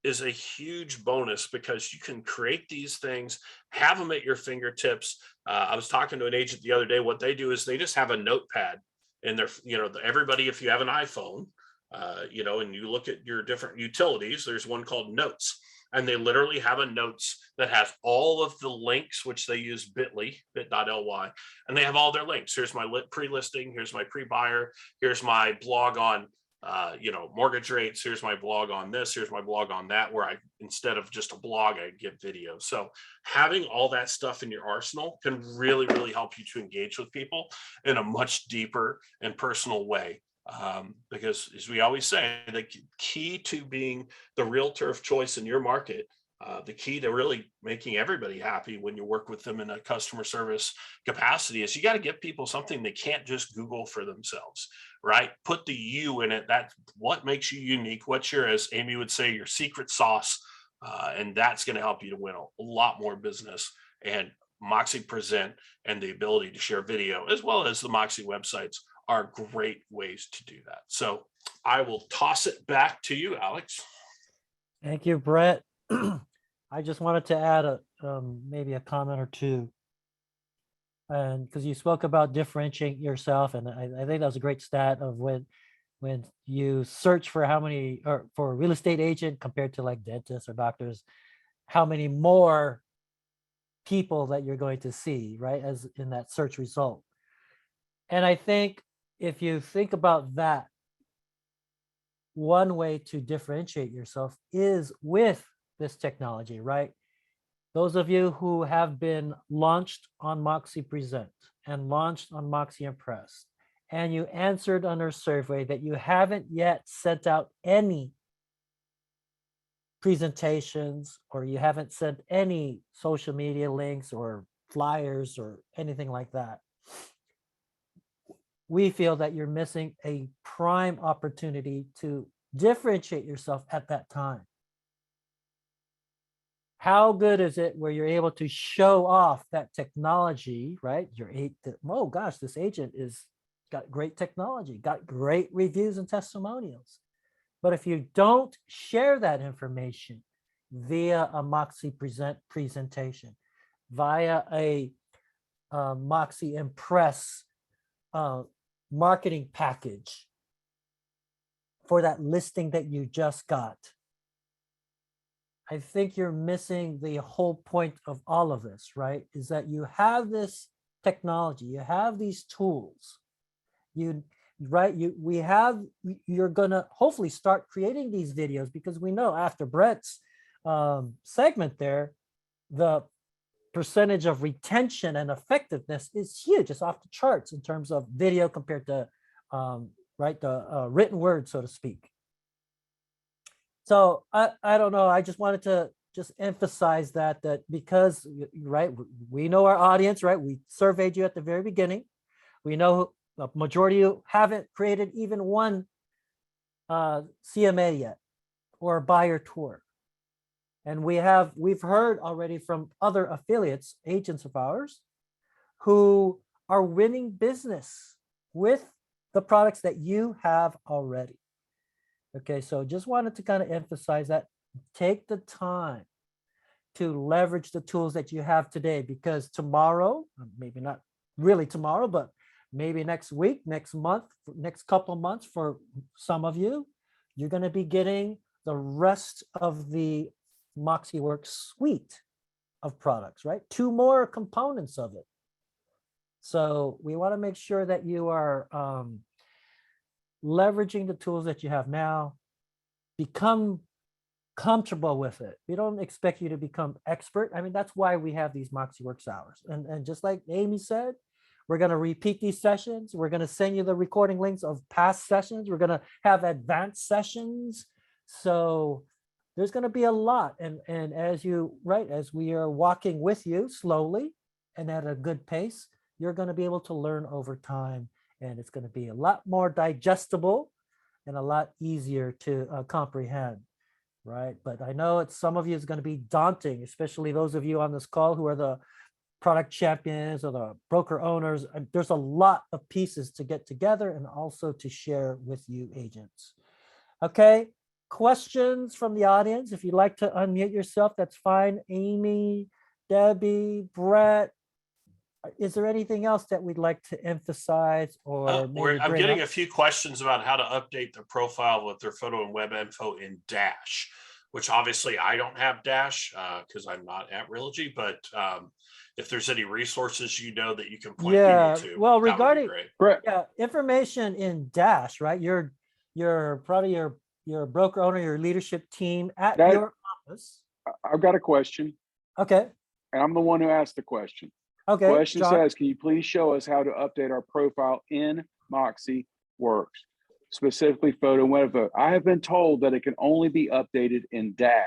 is a huge bonus, because you can create these things, have them at your fingertips. I was talking to an agent the other day. What they do is they just have a notepad in their, everybody, if you have an iPhone, and you look at your different utilities, there's one called Notes, and they literally have a Notes that has all of the links, which they use bit.ly, and they have all their links. Here's my pre-listing, here's my pre-buyer, here's my blog on mortgage rates, here's my blog on this, here's my blog on that, where I, instead of just a blog, I give videos. So having all that stuff in your arsenal can really, really help you to engage with people in a much deeper and personal way. Because, as we always say, the key to being the realtor of choice in your market, the key to really making everybody happy when you work with them in a customer service capacity, is you got to give people something they can't just Google for themselves, right? Put the you in it. That's what makes you unique. What's your, as Amy would say, your secret sauce. And that's going to help you to win a lot more business. And MoxiPresent and the ability to share video, as well as the Moxie websites, are great ways to do that. So I will toss it back to you, Alex. Thank you, Brett. I just wanted to add maybe a comment or two. And because you spoke about differentiating yourself, and I think that was a great stat of when you search for how many, or for a real estate agent compared to like dentists or doctors, how many more people that you're going to see, right, as in that search result. And I think if you think about that, one way to differentiate yourself is with this technology, right? Those of you who have been launched on MoxiPresent and launched on MoxiImpress, and you answered on our survey that you haven't yet sent out any presentations, or you haven't sent any social media links or flyers or anything like that, we feel that you're missing a prime opportunity to differentiate yourself at that time. How good is it where you're able to show off that technology, right? Oh gosh, this agent is got great technology, got great reviews and testimonials. But if you don't share that information via a MoxiPresent presentation, via a MoxiImpress marketing package for that listing that you just got, I think you're missing the whole point of all of this, right? Is that you have this technology, you have these tools, you're gonna hopefully start creating these videos, because we know after Brett's segment there, the percentage of retention and effectiveness is huge. It's off the charts in terms of video compared to the written word, so to speak. So I don't know. I just wanted to just emphasize that because, right, we know our audience, right? We surveyed you at the very beginning. We know the majority of you haven't created even one CMA yet or buyer tour. And we've heard already from other affiliates, agents of ours, who are winning business with the products that you have already. Okay, so just wanted to kind of emphasize that. Take the time to leverage the tools that you have today, because tomorrow, maybe not really tomorrow, but maybe next week, next month, next couple of months for some of you, you're going to be getting the rest of the MoxiWorks suite of products, right? 2 more components of it. So we want to make sure that you are leveraging the tools that you have now. Become comfortable with it. We don't expect you to become expert. I mean, that's why we have these MoxiWorks hours. And just like Amy said, we're going to repeat these sessions. We're going to send you the recording links of past sessions. We're going to have advanced sessions. So there's going to be a lot. And as we are walking with you slowly and at a good pace, you're going to be able to learn over time. And it's going to be a lot more digestible and a lot easier to comprehend, right? But I know some of you is going to be daunting, especially those of you on this call who are the product champions or the broker owners. There's a lot of pieces to get together and also to share with you agents. Okay, questions from the audience? If you'd like to unmute yourself, that's fine. Amy, Debbie, Brett, is there anything else that we'd like to emphasize or maybe I'm bring getting up? a few questions about how to update their profile with their photo and web info in Dash, which obviously I don't have Dash because I'm not at Realogy, but if there's any resources that you can point people to, well, that would be regarding great. information in Dash, right? You're probably your broker owner, your leadership team at your office. I've got a question. Okay. And I'm the one who asked the question. Okay. Question John says, can you please show us how to update our profile in MoxiWorks, specifically photo and web info? I have been told that it can only be updated in Dash.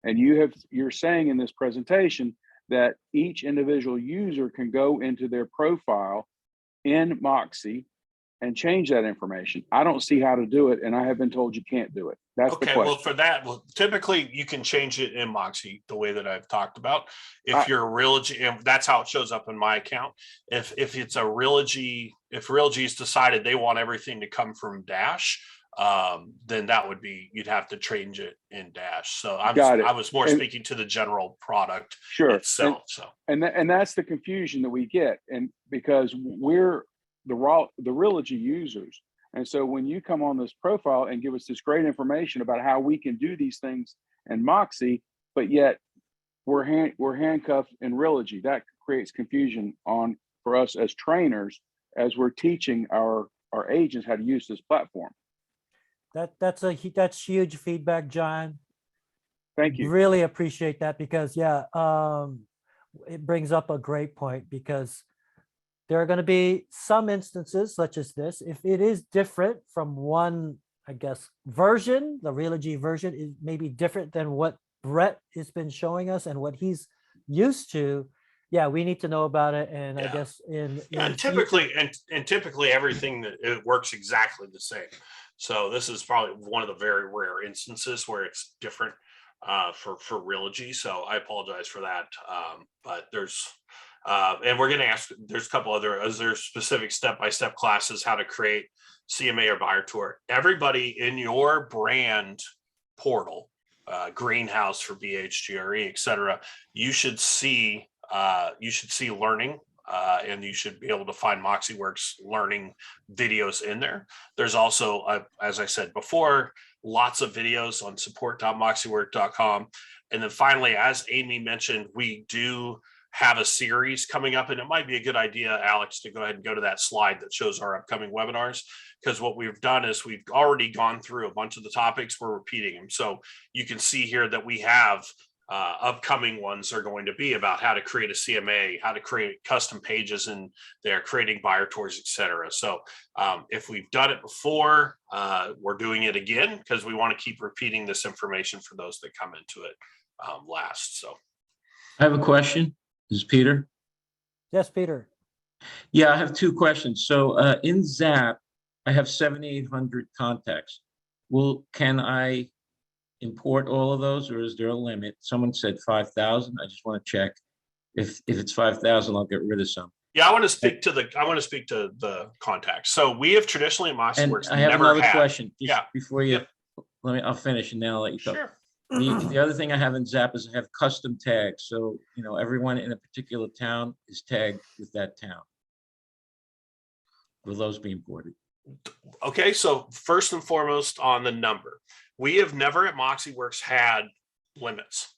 And you're saying in this presentation that each individual user can go into their profile in Moxie and change that information. I don't see how to do it, and I have been told you can't do it. That's the question. Well, for that, typically you can change it in Moxie the way that I've talked about. If you're a Realogy, and that's how it shows up in my account. If it's a Realogy, if Realogy's decided they want everything to come from Dash, then that would be, you'd have to change it in Dash. So I was more speaking to the general product itself. And that's the confusion that we get, and because we're the Realogy users. And so when you come on this profile and give us this great information about how we can do these things in Moxie, but yet we're handcuffed in Realogy, that creates confusion on for us as trainers as we're teaching our agents how to use this platform. That's huge feedback, John. Thank you. Really appreciate that, because it brings up a great point, because there are going to be some instances such as this. If it is different from one, I guess, version, the Realogy version is maybe different than what Brett has been showing us and what he's used to. Yeah, we need to know about it. And I Yeah. guess in And typically, and typically everything that it works exactly the same. So this is probably one of the very rare instances where it's different for Realogy. So I apologize for that. But there's and we're going to ask, there's a couple other, is there specific step-by-step classes, how to create CMA or buyer tour? Everybody in your brand portal, Greenhouse for BHGRE, et cetera, you should see learning, and you should be able to find MoxiWorks learning videos in there. There's also, as I said before, lots of videos on support.moxiwork.com. And then finally, as Amy mentioned, we do have a series coming up, and it might be a good idea, Alex, to go ahead and go to that slide that shows our upcoming webinars, because what we've done is we've already gone through a bunch of the topics. We're repeating them. So you can see here that we have upcoming ones are going to be about how to create a CMA, how to create custom pages in there, creating buyer tours, etc. So if we've done it before, we're doing it again, because we want to keep repeating this information for those that come into it last. So I have a question. This is Peter. Yes, Peter. Yeah, I have two questions. So in Zap, I have 7,800 contacts. Can I import all of those, or is there a limit? Someone said 5,000. I just want to check. If it's 5,000, I'll get rid of some. yeah, I want to speak to the contacts. So we have traditionally at And MoxiWorks I have never another had. question. Yeah. Before you, Yep. I'll finish and then I'll let you talk. Sure. The other thing I have in Zap is I have custom tags. So, everyone in a particular town is tagged with that town. Will those be imported? Okay, so first and foremost on the number, we have never at MoxiWorks had limits.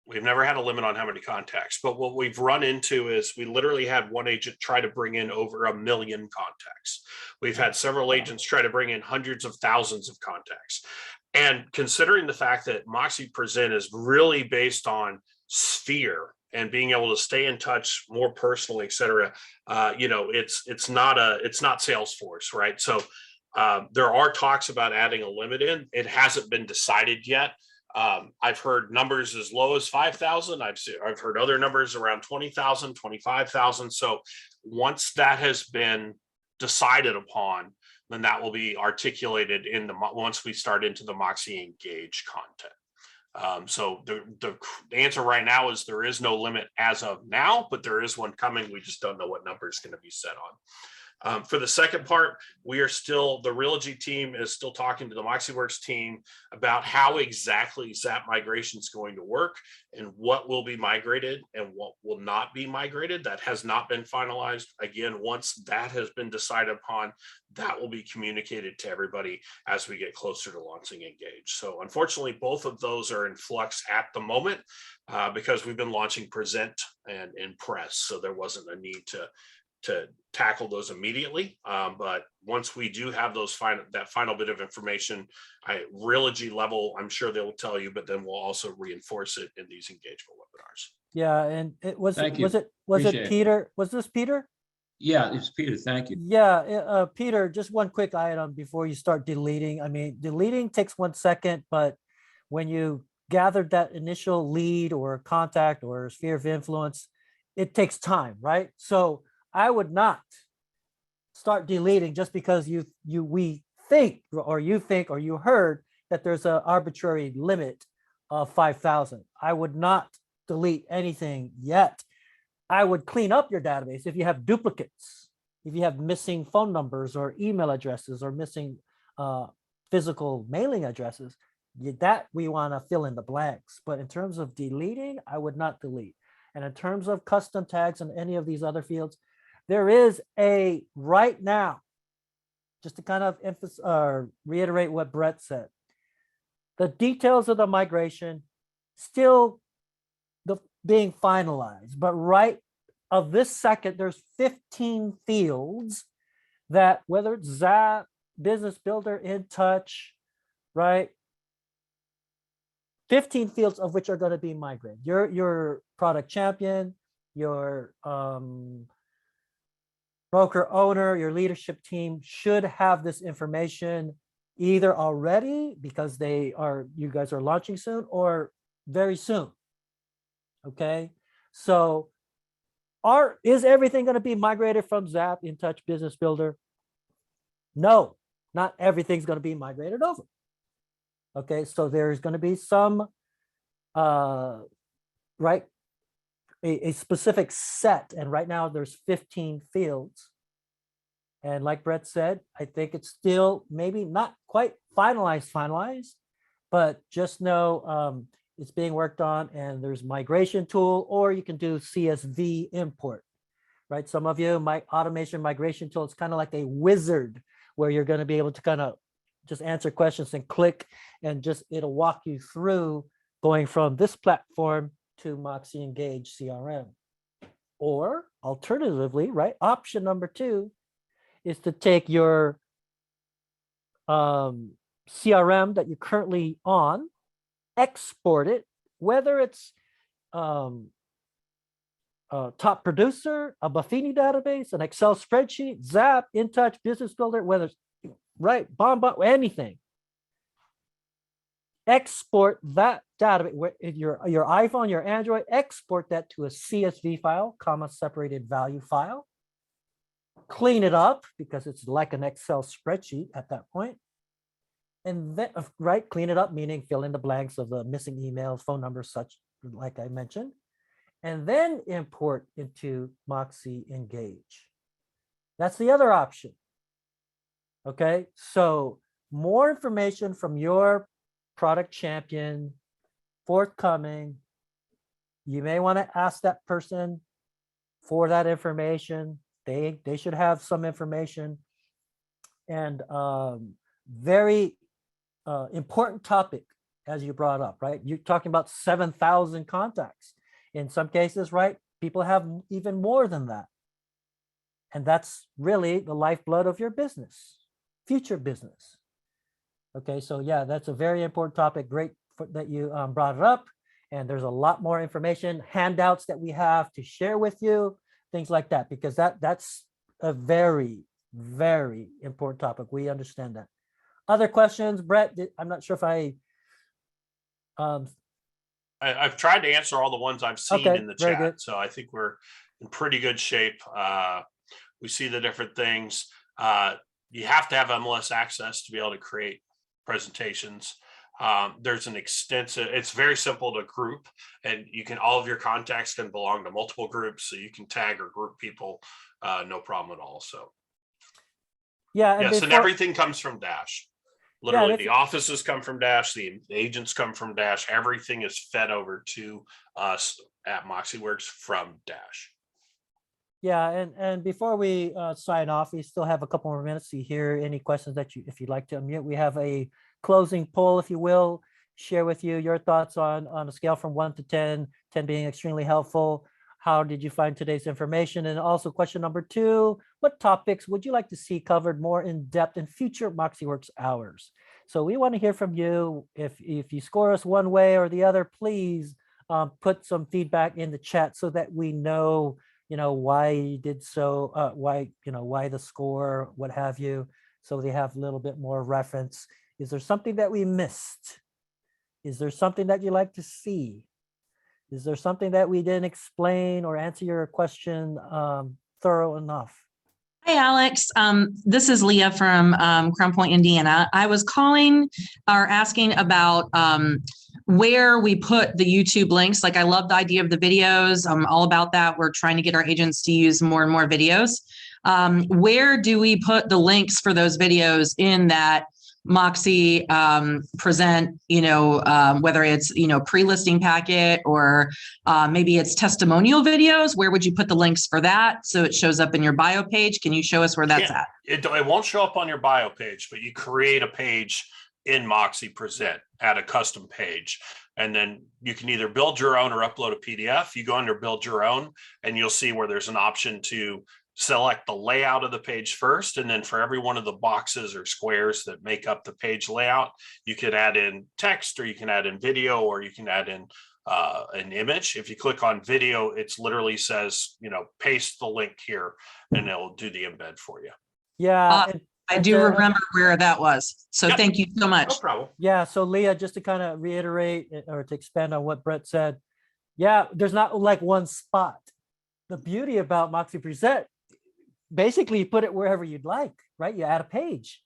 We've never had a limit on how many contacts, but what we've run into is we literally had one agent try to bring in over 1 million contacts. We've had several agents try to bring in hundreds of thousands of contacts. And considering the fact that MoxiPresent is really based on sphere and being able to stay in touch more personally, et cetera, it's not Salesforce, right? So there are talks about adding a limit in. It hasn't been decided yet. I've heard numbers as low as 5,000. I've heard other numbers around 20,000, 25,000. So once that has been decided upon, then that will be articulated once we start into the Moxie Engage content. So the answer right now is there is no limit as of now, but there is one coming. We just don't know what number is going to be set on. For the second part, the Realogy team is still talking to the MoxiWorks team about how exactly Zap migration is going to work and what will be migrated and what will not be migrated. That has not been finalized. Again, once that has been decided upon, that will be communicated to everybody as we get closer to launching Engage. So unfortunately, both of those are in flux at the moment because we've been launching Present and Impress. So there wasn't a need to tackle those immediately. But once we do have that final bit of information, Realogy level, I'm sure they'll tell you, but then we'll also reinforce it in these engagement webinars. Yeah, and was Thank you. it Peter? Was this Peter? Yeah, it's Peter. Thank you. Yeah, Peter, just one quick item before you start deleting. I mean, deleting takes 1 second, but when you gathered that initial lead or contact or sphere of influence, it takes time, right? So I would not start deleting just because we think or you heard that there's an arbitrary limit of 5,000. I would not delete anything yet. I would clean up your database if you have duplicates, if you have missing phone numbers or email addresses or missing physical mailing addresses, that we want to fill in the blanks. But in terms of deleting, I would not delete. And in terms of custom tags and any of these other fields, there is right now, just to kind of emphasize or reiterate what Brett said, the details of the migration still being finalized, but right of this second, there's 15 fields that, whether it's Zap, Business Builder, In Touch, right? 15 fields of which are going to be migrated. Your product champion, your broker owner, your leadership team should have this information either already because you guys are launching soon, or very soon. Okay, so is everything going to be migrated from Zap, In Touch, Business Builder? No, not everything's going to be migrated over. Okay, so there's going to be some, right, a specific set. And right now there's 15 fields. And like Brett said, I think it's still maybe not quite finalized, but just know it's being worked on, and there's migration tool, or you can do CSV import, right? Some of you, my automation migration tool, it's kind of like a wizard where you're going to be able to kind of just answer questions and click, and just it'll walk you through going from this platform to Moxie Engage CRM. Or alternatively, right, option number 2 is to take your CRM that you're currently on, export it, whether it's Top Producer, a Buffini database, an Excel spreadsheet, Zap, In Touch, Business Builder, whether it's right, Bomba, anything. Export that database, your iPhone, your Android, export that to a CSV file, comma separated value file. Clean it up because it's like an Excel spreadsheet at that point. And then, right, clean it up, meaning fill in the blanks of the missing emails, phone numbers, such like I mentioned, and then import into Moxie Engage. That's the other option. Okay, so more information from your product champion forthcoming. You may want to ask that person for that information. They should have some information. And very important topic, as you brought up, right? You're talking about 7,000 contacts. In some cases, right, people have even more than that. And that's really the lifeblood of your business, future business. Okay, so yeah, that's a very important topic. Great that you brought it up. And there's a lot more information, handouts that we have to share with you, things like that, because that's a very, very important topic. We understand that. Other questions, Brett? I'm not sure if I've tried to answer all the ones I've seen in the very chat. good. So I think we're in pretty good shape. We see the different things. You have to have MLS access to be able to create presentations. There's an extensive, it's very simple to group, and all of your contacts can belong to multiple groups. So you can tag or group people, no problem at all. So yeah, yes, and everything comes from Dash. Literally, the offices come from Dash, the agents come from Dash. Everything is fed over to us at MoxieWorks from Dash. Yeah, and before we sign off, we still have a couple more minutes to hear any questions that if you'd like to unmute. We have a closing poll, if you will, share with you your thoughts on a scale from 1 to 10, 10 being extremely helpful. How did you find today's information? And also question number 2, what topics would you like to see covered more in depth in future MoxieWorks hours? So we want to hear from you. If you score us one way or the other, please put some feedback in the chat so that we know, why you did so, why the score, what have you, so they have a little bit more reference. Is there something that we missed? Is there something that you like to see? Is there something that we didn't explain or answer your question thorough enough? Hi, Alex. This is Leah from Crown Point, Indiana. I was calling or asking about where we put the YouTube links. Like, I love the idea of the videos. I'm all about that. We're trying to get our agents to use more and more videos. Where do we put the links for those videos in that Moxie present, whether it's, pre-listing packet or maybe it's testimonial videos? Where would you put the links for that so it shows up in your bio page? Can you show us where that's at? It won't show up on your bio page, but you create a page in MoxiPresent, add a custom page. And then you can either build your own or upload a PDF. You go under build your own and you'll see where there's an option to select the layout of the page first. And then for every one of the boxes or squares that make up the page layout, you can add in text, or you can add in video, or you can add in an image. If you click on video, it's literally says, paste the link here and it'll do the embed for you. Yeah. I do remember where that was. So Yep. thank you so much. No problem. Yeah. So Leah, just to kind of reiterate or to expand on what Brett said, yeah, there's not like one spot. The beauty about MoxiPresent, basically you put it wherever you'd like, right? You add a page.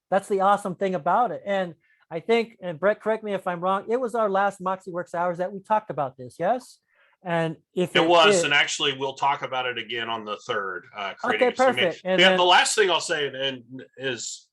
That's the awesome thing about it. And I think, and Brett, correct me if I'm wrong, it was our last MoxiWorks hours that we talked about this, yes? And if It was, is- and actually we'll talk about it again on the 3rd. Okay, perfect. And yeah, then- the last thing I'll say is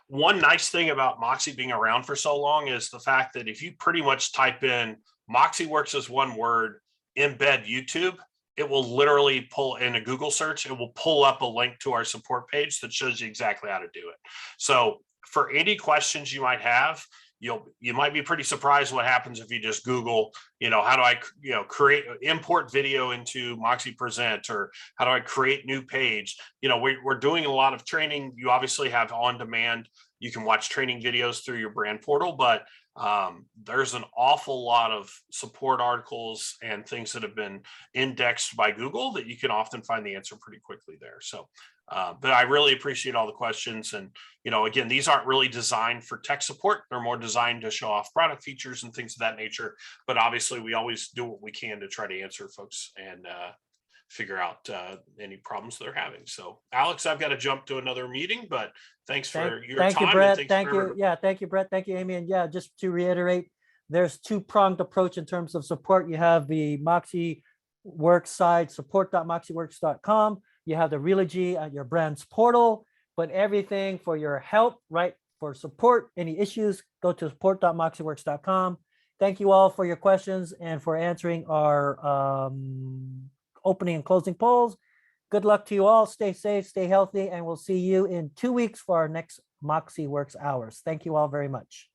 one nice thing about Moxie being around for so long is the fact that if you pretty much type in MoxiWorks as one word, embed YouTube, it will literally pull in a Google search. It will pull up a link to our support page that shows you exactly how to do it. So for any questions you might have, you might be pretty surprised what happens if you just Google, how do I, import video into MoxiPresent, or how do I create new page? We're doing a lot of training. You obviously have on demand. You can watch training videos through your brand portal, but there's an awful lot of support articles and things that have been indexed by Google that you can often find the answer pretty quickly there. So, but I really appreciate all the questions. And, again, these aren't really designed for tech support. They're more designed to show off product features and things of that nature. But obviously we always do what we can to try to answer folks and figure out any problems they're having. So Alex, I've got to jump to another meeting, but thanks for your time. Thank you, Brett. And Thank for you. everybody. Yeah, thank you, Brett. Thank you, Amy. And yeah, just to reiterate, there's two-pronged approach in terms of support. You have the MoxiWorks side, support.moxiworks.com. You have the Realogy at your brand's portal, but everything for your help, right? For support, any issues, go to support.moxiworks.com. Thank you all for your questions and for answering our opening and closing polls. Good luck to you all. Stay safe, stay healthy, and we'll see you in 2 weeks for our next MoxiWorks hours. Thank you all very much.